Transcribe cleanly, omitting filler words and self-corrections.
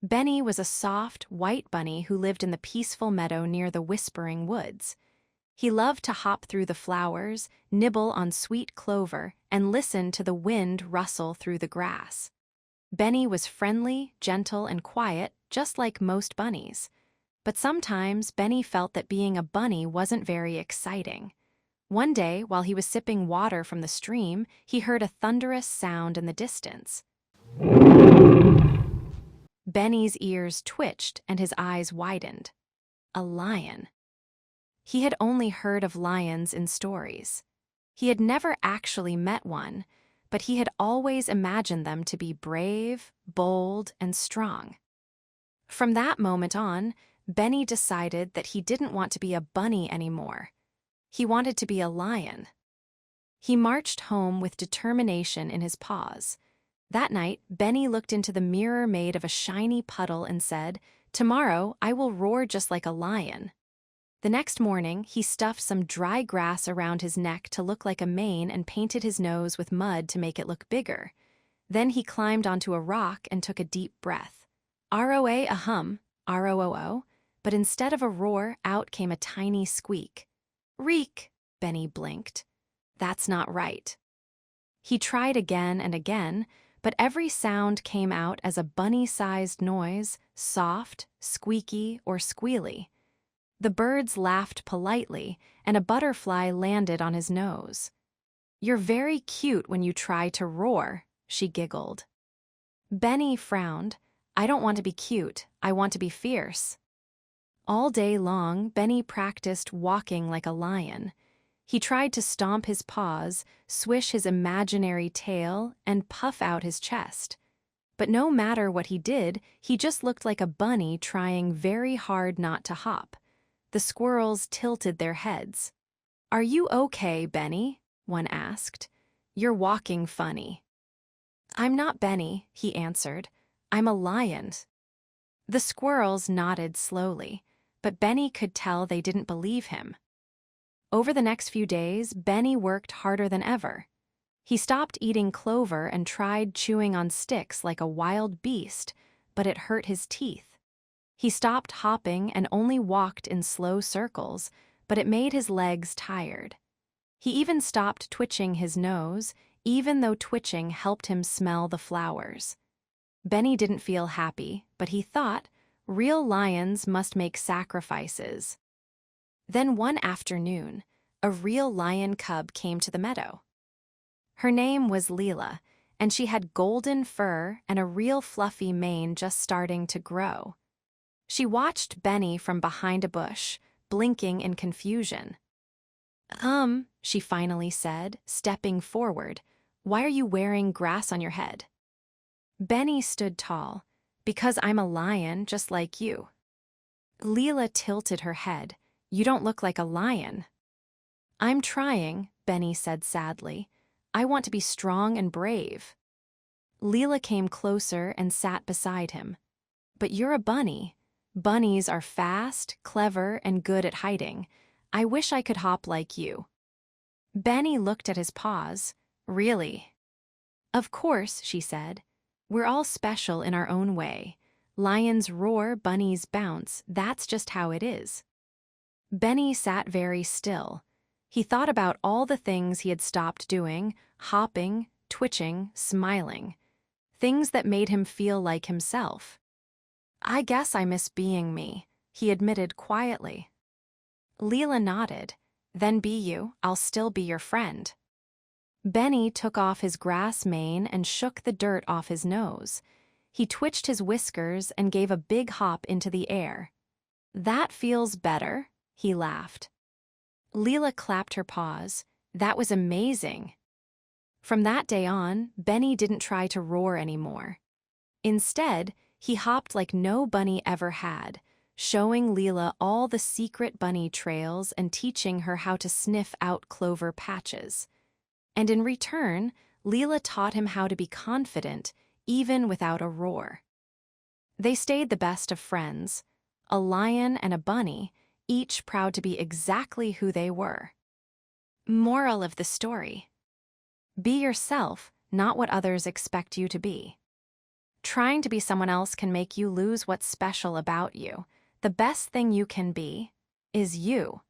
Benny was a soft, white bunny who lived in the peaceful meadow near the Whispering Woods. He loved to hop through the flowers, nibble on sweet clover, and listen to the wind rustle through the grass. Benny was friendly, gentle, and quiet, just like most bunnies. But sometimes Benny felt that being a bunny wasn't very exciting. One day, while he was sipping water from the stream, he heard a thunderous sound in the distance. Benny's ears twitched and his eyes widened. A lion. He had only heard of lions in stories. He had never actually met one, but he had always imagined them to be brave, bold, and strong. From that moment on, Benny decided that he didn't want to be a bunny anymore. He wanted to be a lion. He marched home with determination in his paws. That night, Benny looked into the mirror made of a shiny puddle and said, "Tomorrow, I will roar just like a lion." The next morning, he stuffed some dry grass around his neck to look like a mane and painted his nose with mud to make it look bigger. Then he climbed onto a rock and took a deep breath. R-O-A, a hum, R-O-O-O, but instead of a roar, out came a tiny squeak. "Reek," Benny blinked. "That's not right." He tried again and again, but every sound came out as a bunny-sized noise, soft, squeaky, or squealy. The birds laughed politely, and a butterfly landed on his nose. "You're very cute when you try to roar," she giggled. Benny frowned. "I don't want to be cute, I want to be fierce." All day long, Benny practiced walking like a lion. He tried to stomp his paws, swish his imaginary tail, and puff out his chest. But no matter what he did, he just looked like a bunny trying very hard not to hop. The squirrels tilted their heads. "Are you okay, Benny?" one asked. "You're walking funny." "I'm not Benny," he answered. "I'm a lion." The squirrels nodded slowly, but Benny could tell they didn't believe him. Over the next few days, Benny worked harder than ever. He stopped eating clover and tried chewing on sticks like a wild beast, but it hurt his teeth. He stopped hopping and only walked in slow circles, but it made his legs tired. He even stopped twitching his nose, even though twitching helped him smell the flowers. Benny didn't feel happy, but he thought, real lions must make sacrifices. Then one afternoon, a real lion cub came to the meadow. Her name was Leela, and she had golden fur and a real fluffy mane just starting to grow. She watched Benny from behind a bush, blinking in confusion. She finally said, stepping forward. "Why are you wearing grass on your head?" Benny stood tall. "Because I'm a lion, just like you." Leela tilted her head. "You don't look like a lion." "I'm trying," Benny said sadly. "I want to be strong and brave." Leela came closer and sat beside him. "But you're a bunny. Bunnies are fast, clever, and good at hiding. I wish I could hop like you." Benny looked at his paws. "Really?" "Of course," she said. "We're all special in our own way. Lions roar, bunnies bounce. That's just how it is." Benny sat very still. He thought about all the things he had stopped doing, hopping, twitching, smiling. Things that made him feel like himself. "I guess I miss being me," he admitted quietly. Leela nodded. "Then be you, I'll still be your friend." Benny took off his grass mane and shook the dirt off his nose. He twitched his whiskers and gave a big hop into the air. "That feels better," he laughed. Leela clapped her paws. "That was amazing." From that day on, Benny didn't try to roar anymore. Instead, he hopped like no bunny ever had, showing Leela all the secret bunny trails and teaching her how to sniff out clover patches. And in return, Leela taught him how to be confident, even without a roar. They stayed the best of friends, a lion and a bunny, each proud to be exactly who they were. Moral of the story: be yourself, not what others expect you to be. Trying to be someone else can make you lose what's special about you. The best thing you can be is you.